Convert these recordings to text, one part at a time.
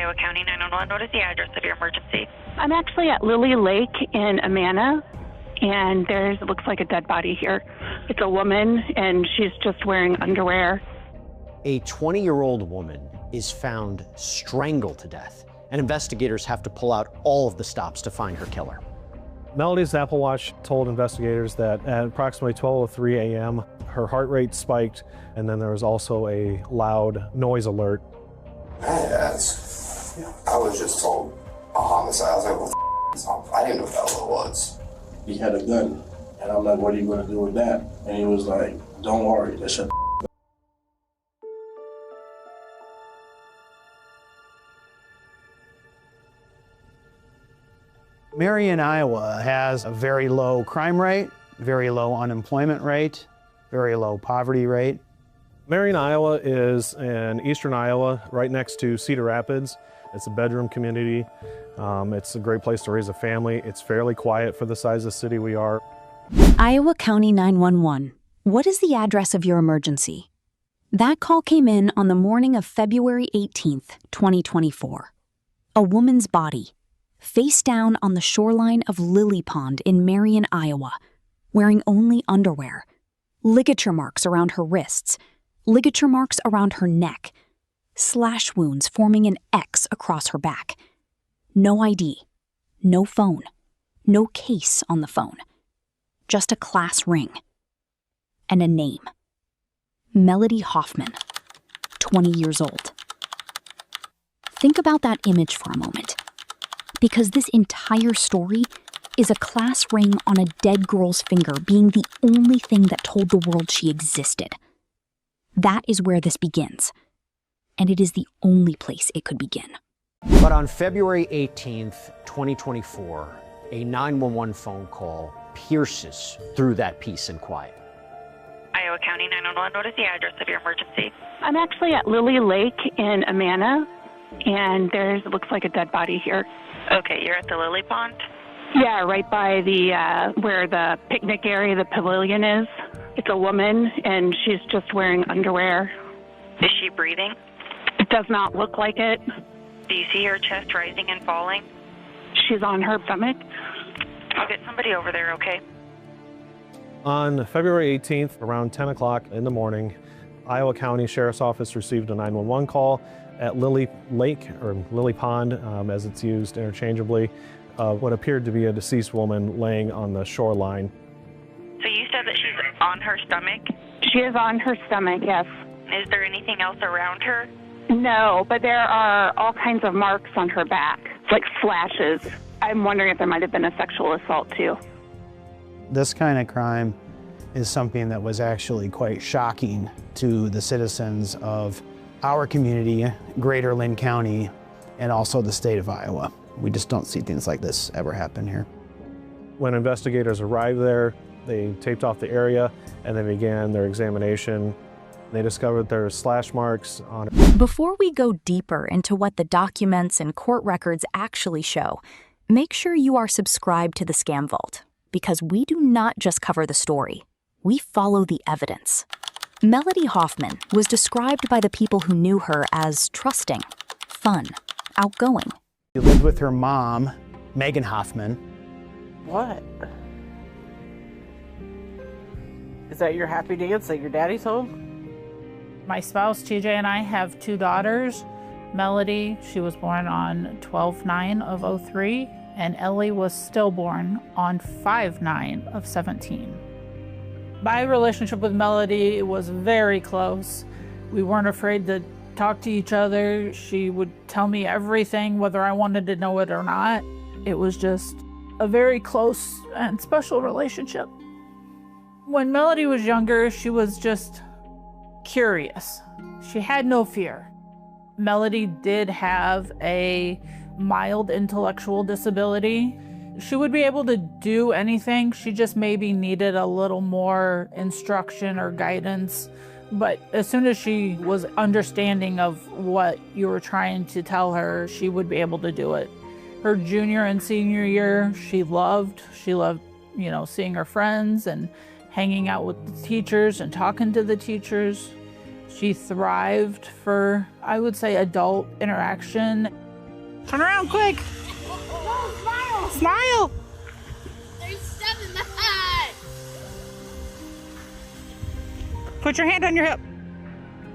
Iowa County 911, what is the address of your emergency? I'm actually at Lily Lake in Amana, and it looks like a dead body here. It's a woman, and she's just wearing underwear. A 20-year-old woman is found strangled to death, and investigators have to pull out all of the stops to find her killer. Melody's Apple Watch told investigators that at approximately 12:03 a.m., her heart rate spiked, and then there was also a loud noise alert. I was just told a homicide. I was like, well, I didn't know what that was. He had a gun, and I'm like, what are you going to do with that? And he was like, don't worry, that's your Marion, Iowa has a very low crime rate, very low unemployment rate, very low poverty rate. Marion, Iowa is in eastern Iowa, right next to Cedar Rapids. It's a bedroom community. It's a great place to raise a family. It's fairly quiet for the size of the city we are. Iowa County 911. What is the address of your emergency? That call came in on the morning of February 18th, 2024. A woman's body, face down on the shoreline of Lily Pond in Marion, Iowa, wearing only underwear, ligature marks around her wrists, ligature marks around her neck, slash wounds forming an X across her back. No ID, no phone, no case on the phone, just a class ring, and a name. Melody Hoffman, 20 years old. Think about that image for a moment, because this entire story is a class ring on a dead girl's finger being the only thing that told the world she existed. That is where this begins, and it is the only place it could begin. But on February 18th, 2024, a 911 phone call pierces through that peace and quiet. Iowa County 911, what is the address of your emergency? I'm actually at Lily Lake in Amana, and it looks like a dead body here. Okay, you're at the Lily Pond? Yeah, right by where the picnic area, the pavilion is. It's a woman, and she's just wearing underwear. Is she breathing? It does not look like it. Do you see her chest rising and falling? She's on her stomach. I'll get somebody over there, okay? On February 18th, around 10 o'clock in the morning, Iowa County Sheriff's Office received a 911 call at Lily Lake, or Lily Pond, as it's used interchangeably, what appeared to be a deceased woman laying on the shoreline. So you said that she's on her stomach? She is on her stomach, yes. Is there anything else around her? No, but there are all kinds of marks on her back, like slashes. I'm wondering if there might have been a sexual assault too. This kind of crime is something that was actually quite shocking to the citizens of our community, Greater Lynn County, and also the state of Iowa. We just don't see things like this ever happen here. When investigators arrived there, they taped off the area and they began their examination. They discovered there were slash marks on it. Before we go deeper into what the documents and court records actually show, make sure you are subscribed to the Scam Vault, because we do not just cover the story, we follow the evidence. Melody Hoffman was described by the people who knew her as trusting, fun, outgoing. She lived with her mom, Megan Hoffman. What? Is that your happy dance that your daddy's home? My spouse, TJ, and I have two daughters. Melody, she was born on 12/9 of 03, and Ellie was stillborn on 5/9 of 17. My relationship with Melody was very close. We weren't afraid to talk to each other. She would tell me everything, whether I wanted to know it or not. It was just a very close and special relationship. When Melody was younger, she was just curious. She had no fear. Melody did have a mild intellectual disability. She would be able to do anything. She just maybe needed a little more instruction or guidance. But as soon as she was understanding of what you were trying to tell her, she would be able to do it. Her junior and senior year, she loved, seeing her friends and hanging out with the teachers and talking to the teachers. She thrived for, I would say, adult interaction. Turn around quick. No, smile. Smile. There's 7 behind. Put your hand on your hip.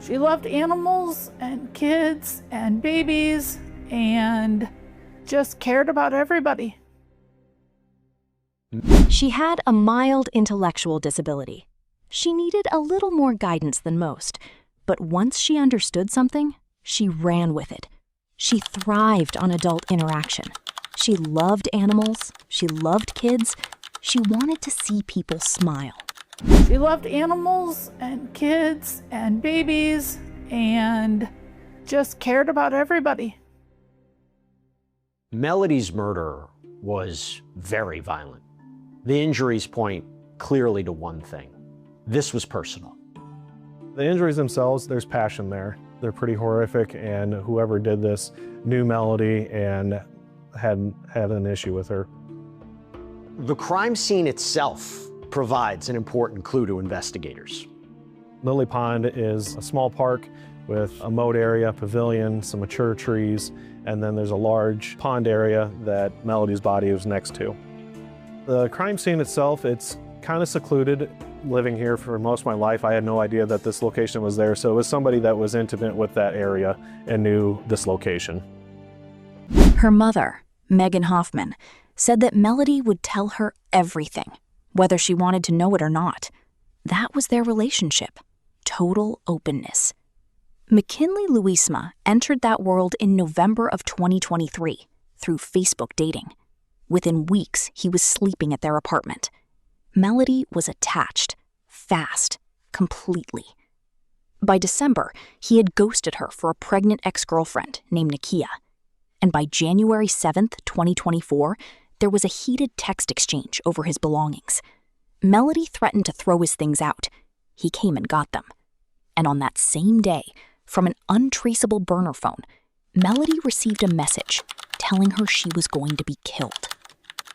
She loved animals and kids and babies and just cared about everybody. She had a mild intellectual disability. She needed a little more guidance than most, but once she understood something, she ran with it. She thrived on adult interaction. She loved animals, she loved kids, she wanted to see people smile. She loved animals and kids and babies and just cared about everybody. Melody's murder was very violent. The injuries point clearly to one thing. This was personal. The injuries themselves, there's passion there. They're pretty horrific, and whoever did this knew Melody and had an issue with her. The crime scene itself provides an important clue to investigators. Lily Pond is a small park with a moat area, pavilion, some mature trees, and then there's a large pond area that Melody's body was next to. The crime scene itself, it's kind of secluded. Living here for most of my life, I had no idea that this location was there, so it was somebody that was intimate with that area and knew this location. Her mother, Megan Hoffman, said that Melody would tell her everything, whether she wanted to know it or not. That was their relationship. Total openness. McKinley Louisma entered that world in November of 2023 through Facebook dating. Within weeks, he was sleeping at their apartment. Melody was attached, fast, completely. By December, he had ghosted her for a pregnant ex-girlfriend named Nakia. And by January 7th, 2024, there was a heated text exchange over his belongings. Melody threatened to throw his things out. He came and got them. And on that same day, from an untraceable burner phone, Melody received a message telling her she was going to be killed.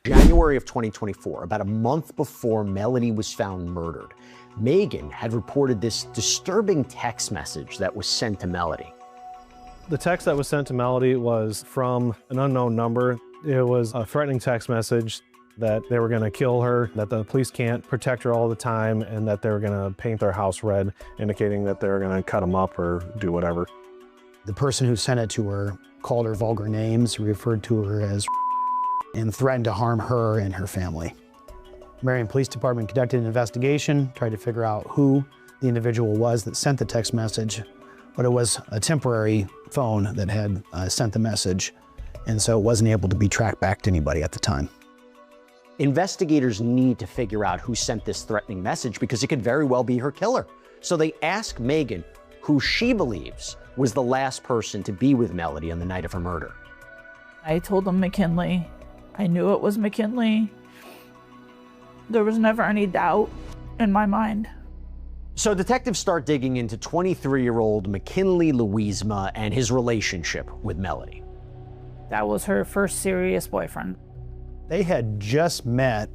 January of 2024, about a month before Melody was found murdered, Megan had reported this disturbing text message that was sent to Melody. The text that was sent to Melody was from an unknown number. It was a threatening text message that they were going to kill her, that the police can't protect her all the time, and that they were going to paint their house red, indicating that they were going to cut them up or do whatever. The person who sent it to her called her vulgar names, referred to her as and threatened to harm her and her family. Marion Police Department conducted an investigation, tried to figure out who the individual was that sent the text message, but it was a temporary phone that had sent the message, and so it wasn't able to be tracked back to anybody at the time. Investigators need to figure out who sent this threatening message because it could very well be her killer. So they ask Megan who she believes was the last person to be with Melody on the night of her murder. I told them McKinley. I knew it was McKinley. There was never any doubt in my mind. So detectives start digging into 23-year-old McKinley Louisma and his relationship with Melody. That was her first serious boyfriend. They had just met,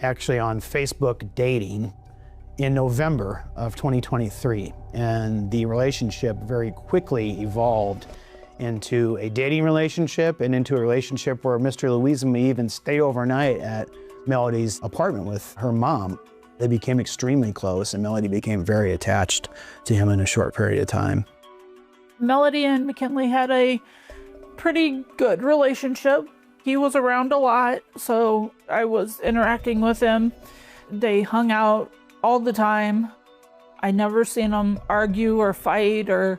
actually on Facebook dating, in November of 2023, and the relationship very quickly evolved into a dating relationship and into a relationship where Mr. Louisma even stayed overnight at Melody's apartment with her mom. They became extremely close, and Melody became very attached to him in a short period of time. Melody and McKinley had a pretty good relationship. He was around a lot, so I was interacting with him. They hung out all the time. I never seen them argue or fight or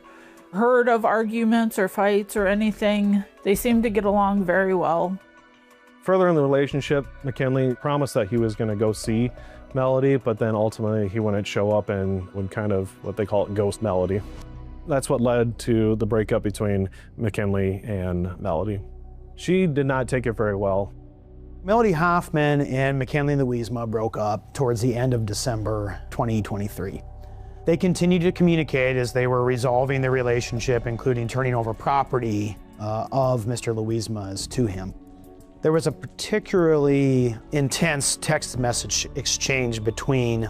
heard of arguments or fights or anything. They seemed to get along very well. Further in the relationship, McKinley promised that he was going to go see Melody, but then ultimately he wouldn't show up and would kind of, what they call it, ghost Melody. That's what led to the breakup between McKinley and Melody. She did not take it very well. Melody Hoffman and McKinley Louisma broke up towards the end of December 2023. They continued to communicate as they were resolving their relationship, including turning over property of Mr. Louisma's to him. There was a particularly intense text message exchange between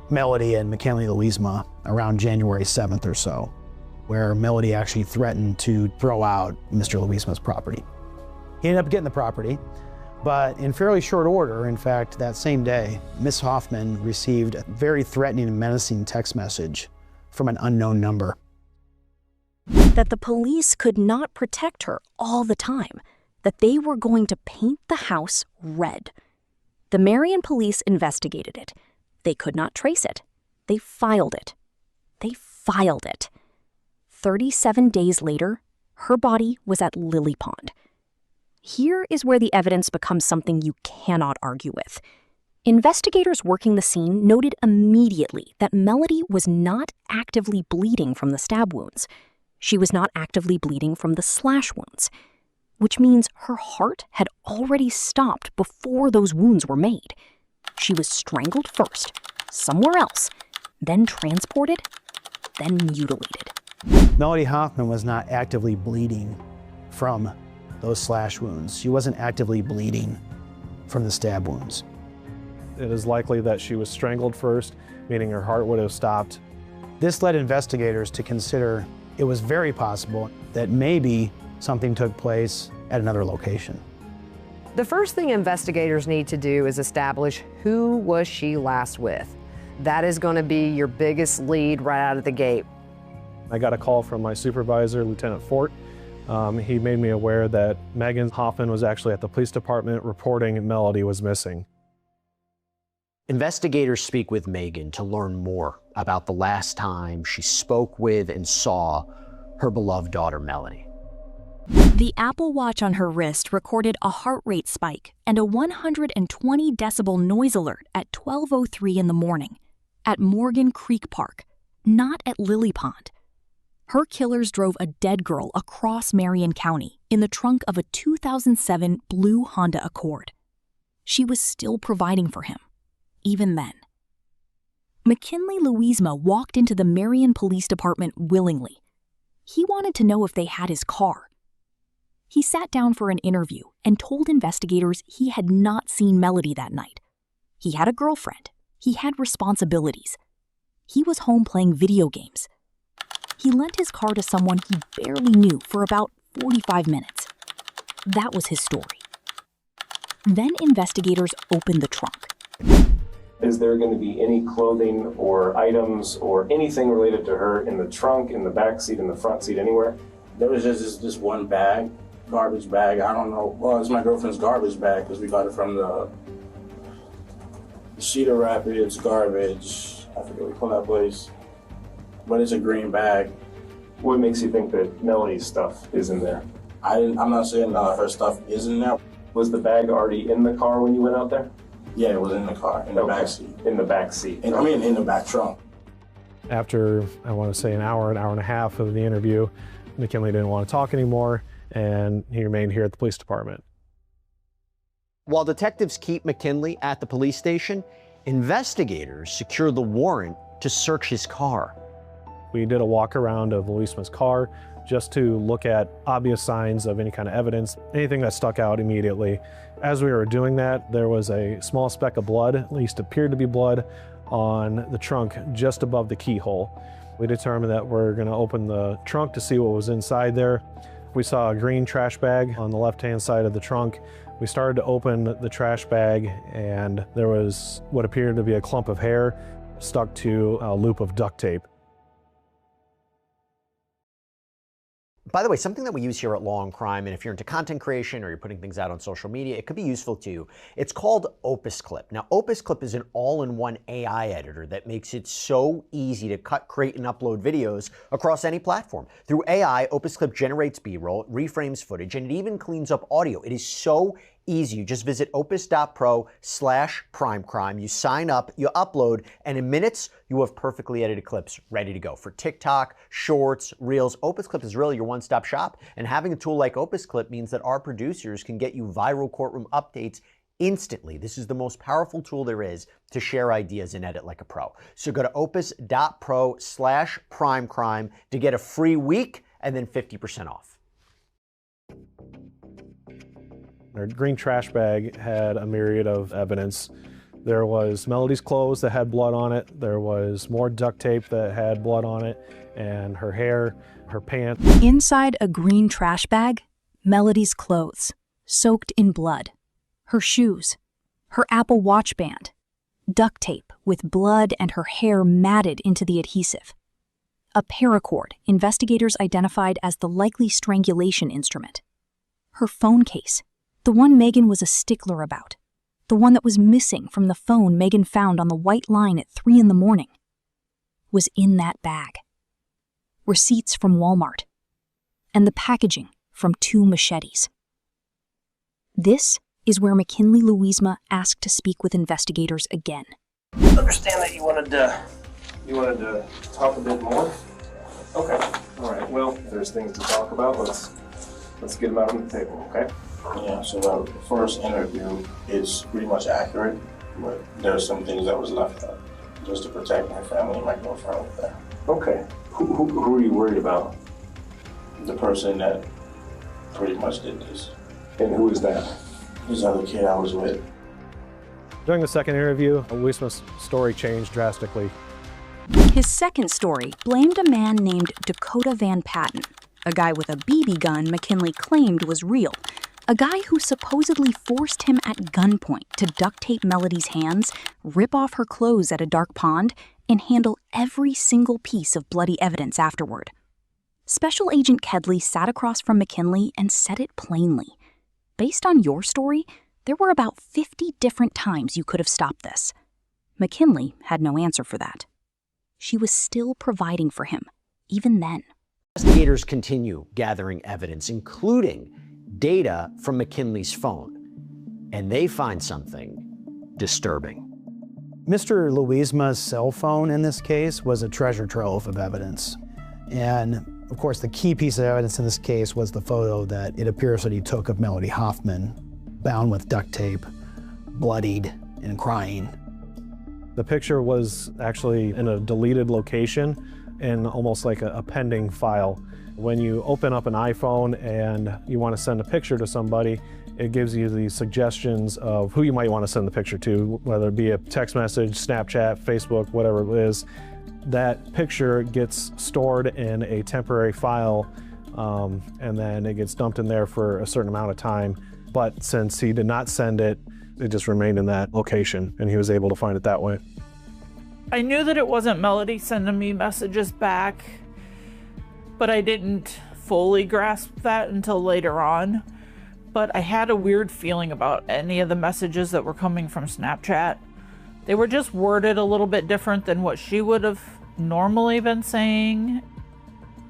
Melody and McKinley Louisma around January 7th or so. where Melody actually threatened to throw out Mr. Louisma's property. He ended up getting the property, but in fairly short order, in fact, that same day, Miss Hoffman received a very threatening and menacing text message from an unknown number. That the police could not protect her all the time, that they were going to paint the house red. The Marion police investigated it. They could not trace it. They filed it. 37 days later, her body was at Lily Pond. Here is where the evidence becomes something you cannot argue with. Investigators working the scene noted immediately that Melody was not actively bleeding from the stab wounds. She was not actively bleeding from the slash wounds, which means her heart had already stopped before those wounds were made. She was strangled first, somewhere else, then transported, then mutilated. Melody Hoffman was not actively bleeding from those slash wounds. She wasn't actively bleeding from the stab wounds. It is likely that she was strangled first, meaning her heart would have stopped. This led investigators to consider it was very possible that maybe something took place at another location. The first thing investigators need to do is establish who was she last with. That is going to be your biggest lead right out of the gate. I got a call from my supervisor, Lieutenant Fort. He made me aware that Megan Hoffman was actually at the police department reporting Melody was missing. Investigators speak with Megan to learn more about the last time she spoke with and saw her beloved daughter, Melody. The Apple Watch on her wrist recorded a heart rate spike and a 120 decibel noise alert at 12:03 in the morning at Morgan Creek Park, not at Lily Pond. Her killers drove a dead girl across Marion County in the trunk of a 2007 blue Honda Accord. She was still providing for him, even then. McKinley Louisma walked into the Marion Police Department willingly. He wanted to know if they had his car. He sat down for an interview and told investigators he had not seen Melody that night. He had a girlfriend. He had responsibilities. He was home playing video games. He lent his car to someone he barely knew for about 45 minutes. That was his story. Then investigators opened the trunk. Is there going to be any clothing or items or anything related to her in the trunk, in the back seat, in the front seat, anywhere? There was just this one bag, garbage bag. I don't know. Well, it's my girlfriend's garbage bag because we got it from the Cedar Rapids garbage. I forget what we call that place. But it's a green bag. What makes you think that Melody's stuff is in there? I'm not saying her stuff is in there. Was the bag already in the car when you went out there? Yeah, it was in the car, in the back seat. In the back seat. I mean, in the back trunk. After, I want to say, an hour and a half of the interview, McKinley didn't want to talk anymore, and he remained here at the police department. While detectives keep McKinley at the police station, investigators secure the warrant to search his car. We did a walk around of Louisma's car just to look at obvious signs of any kind of evidence, anything that stuck out immediately. As we were doing that, there was a small speck of blood, at least appeared to be blood, on the trunk just above the keyhole. We determined that we're going to open the trunk to see what was inside there. We saw a green trash bag on the left-hand side of the trunk. We started to open the trash bag, and there was what appeared to be a clump of hair stuck to a loop of duct tape. By the way, something that we use here at Law and Crime, and if you're into content creation or you're putting things out on social media, it could be useful to you. It's called Opus Clip. Now, Opus Clip is an all-in-one AI editor that makes it so easy to cut, create, and upload videos across any platform. Through AI, Opus Clip generates B-roll, reframes footage, and it even cleans up audio. It is so easy. You just visit opus.pro/primecrime. You sign up, you upload, and in minutes, you have perfectly edited clips ready to go for TikTok, Shorts, Reels. Opus Clip is really your one-stop shop. And having a tool like Opus Clip means that our producers can get you viral courtroom updates instantly. This is the most powerful tool there is to share ideas and edit like a pro. So go to opus.pro/primecrime to get a free week and then 50% off. Our green trash bag had a myriad of evidence. There was Melody's clothes that had blood on it. There was more duct tape that had blood on it, and her hair, her pants. Inside a green trash bag, Melody's clothes, soaked in blood. Her shoes, her Apple Watch band, duct tape with blood and her hair matted into the adhesive. A paracord investigators identified as the likely strangulation instrument. Her phone case, the one Megan was a stickler about. The one that was missing from the phone Megan found on the white line at 3 in the morning, was in that bag. Receipts from Walmart, and the packaging from 2 machetes. This is where McKinley Louisma asked to speak with investigators again. I understand that you wanted to talk a bit more. Okay, all right. Well, if there's things to talk about, let's get them out on the table, okay? Yeah, so the first interview is pretty much accurate, but there's some things that was left out just to protect my family and my girlfriend over there. Okay. Who are you worried about? The person that pretty much did this. And who is that? This other kid I was with. During the second interview, Louisma's story changed drastically. His second story blamed a man named Dakota Van Patton, a guy with a BB gun McKinley claimed was real. A guy who supposedly forced him at gunpoint to duct tape Melody's hands, rip off her clothes at a dark pond, and handle every single piece of bloody evidence afterward. Special Agent Kedley sat across from McKinley and said it plainly. Based on your story, there were about 50 different times you could have stopped this. McKinley had no answer for that. She was still providing for him, even then. Investigators continue gathering evidence, including data from McKinley's phone, and they find something disturbing. Mr. Louisma's cell phone in this case was a treasure trove of evidence. And of course, the key piece of evidence in this case was the photo that it appears that he took of Melody Hoffman, bound with duct tape, bloodied and crying. The picture was actually in a deleted location in almost like a pending file. When you open up an iPhone and you want to send a picture to somebody, it gives you the suggestions of who you might want to send the picture to, whether it be a text message, Snapchat, Facebook, whatever it is. That picture gets stored in a temporary file, and then it gets dumped in there for a certain amount of time. But since he did not send it, it just remained in that location, and he was able to find it that way. I knew that it wasn't Melody sending me messages back, but I didn't fully grasp that until later on. But I had a weird feeling about any of the messages that were coming from Snapchat. They were just worded a little bit different than what she would have normally been saying.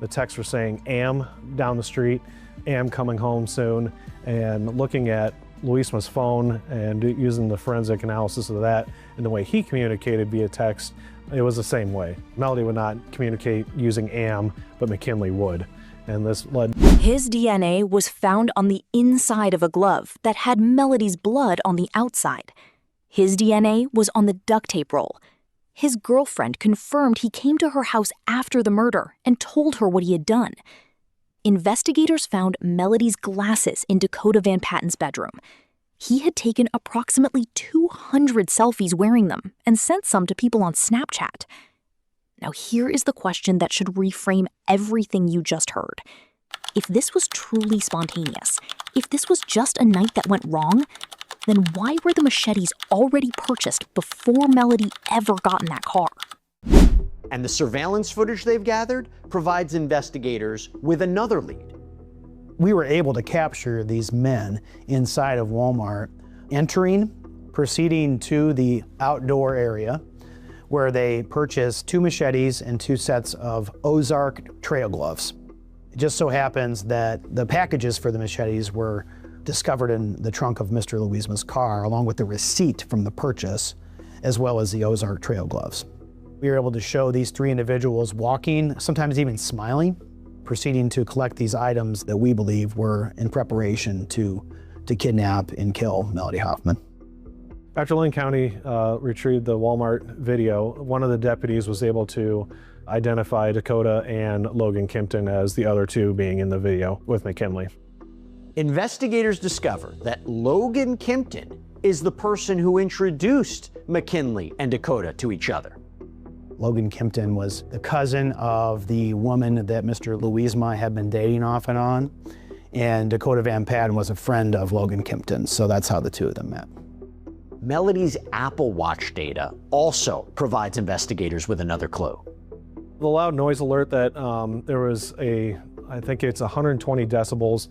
The texts were saying, am down the street, am coming home soon, and looking at Louisma's phone and using the forensic analysis of that and the way he communicated via text, it was the same way. Melody would not communicate using am, but McKinley would. And this led... His DNA was found on the inside of a glove that had Melody's blood on the outside. His DNA was on the duct tape roll. His girlfriend confirmed he came to her house after the murder and told her what he had done. Investigators found Melody's glasses in Dakota Van Patton's bedroom. He had taken approximately 200 selfies wearing them and sent some to people on Snapchat. Now here is the question that should reframe everything you just heard. If this was truly spontaneous, if this was just a night that went wrong, then why were the machetes already purchased before Melody ever got in that car? And the surveillance footage they've gathered provides investigators with another lead. We were able to capture these men inside of Walmart, entering, proceeding to the outdoor area where they purchased 2 machetes and 2 sets of Ozark trail gloves. It just so happens that the packages for the machetes were discovered in the trunk of Mr. Louisma's car, along with the receipt from the purchase, as well as the Ozark trail gloves. We were able to show these 3 individuals walking, sometimes even smiling, proceeding to collect these items that we believe were in preparation to kidnap and kill Melody Hoffman. After Linn County retrieved the Walmart video, one of the deputies was able to identify Dakota and Logan Kimpton as the other 2 being in the video with McKinley. Investigators discover that Logan Kimpton is the person who introduced McKinley and Dakota to each other. Logan Kimpton was the cousin of the woman that Mr. Louisma had been dating off and on, and Dakota Van Patton was a friend of Logan Kimpton, so that's how the two of them met. Melody's Apple Watch data also provides investigators with another clue. The loud noise alert that there was I think it's 120 decibels,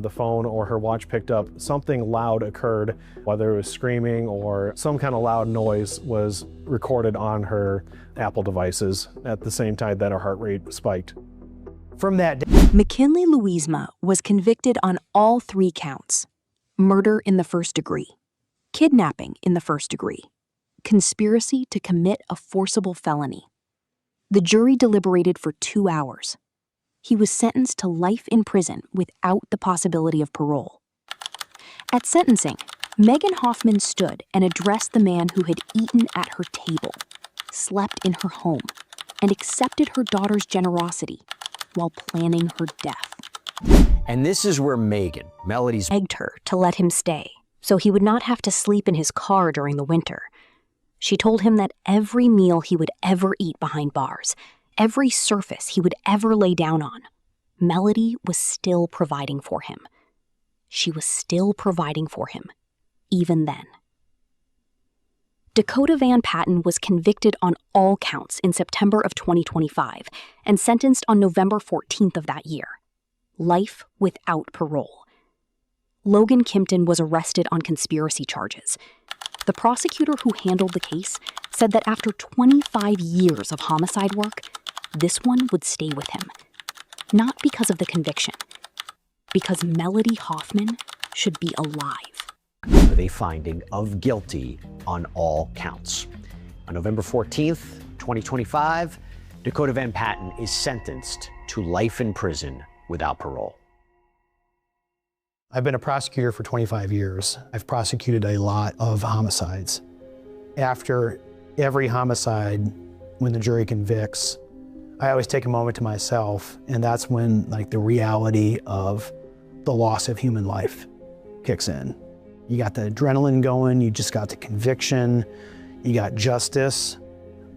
the phone or her watch picked up. Something loud occurred, whether it was screaming or some kind of loud noise was recorded on her Apple devices at the same time that her heart rate spiked. From that day, McKinley Louisma was convicted on all 3 counts: murder in the first degree, kidnapping in the first degree, conspiracy to commit a forcible felony. The jury deliberated for 2 hours. He was sentenced to life in prison without the possibility of parole. At sentencing, Megan Hoffman stood and addressed the man who had eaten at her table, slept in her home, and accepted her daughter's generosity while planning her death. And this is where Megan, Melody's, begged her to let him stay so he would not have to sleep in his car during the winter. She told him that every meal he would ever eat behind bars, every surface he would ever lay down on, Melody was still providing for him. She was still providing for him, even then. Dakota Van Patton was convicted on all counts in September of 2025 and sentenced on November 14th of that year. Life without parole. Logan Kimpton was arrested on conspiracy charges. The prosecutor who handled the case said that after 25 years of homicide work, this one would stay with him. Not because of the conviction, because Melody Hoffman should be alive. With a finding of guilty on all counts. On November 14th, 2025, Dakota Van Patton is sentenced to life in prison without parole. I've been a prosecutor for 25 years. I've prosecuted a lot of homicides. After every homicide, when the jury convicts, I always take a moment to myself, and that's when the reality of the loss of human life kicks in. You got the adrenaline going, you just got the conviction, you got justice,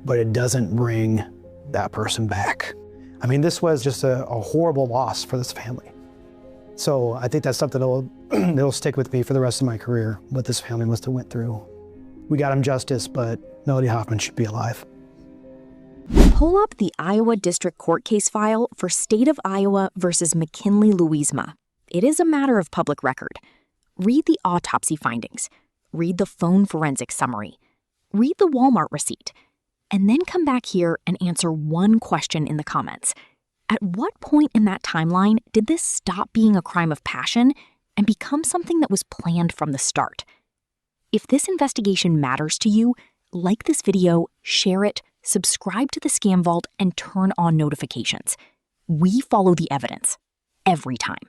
but it doesn't bring that person back. I mean, this was just a horrible loss for this family. So I think that's something that'll stick with me for the rest of my career, what this family must have went through. We got him justice, but Melody Hoffman should be alive. Pull up the Iowa District Court case file for State of Iowa versus McKinley Louisma. It is a matter of public record. Read the autopsy findings. Read the phone forensic summary. Read the Walmart receipt. And then come back here and answer one question in the comments. At what point in that timeline did this stop being a crime of passion and become something that was planned from the start? If this investigation matters to you, like this video, share it, subscribe to the Scam Vault, and turn on notifications. We follow the evidence every time.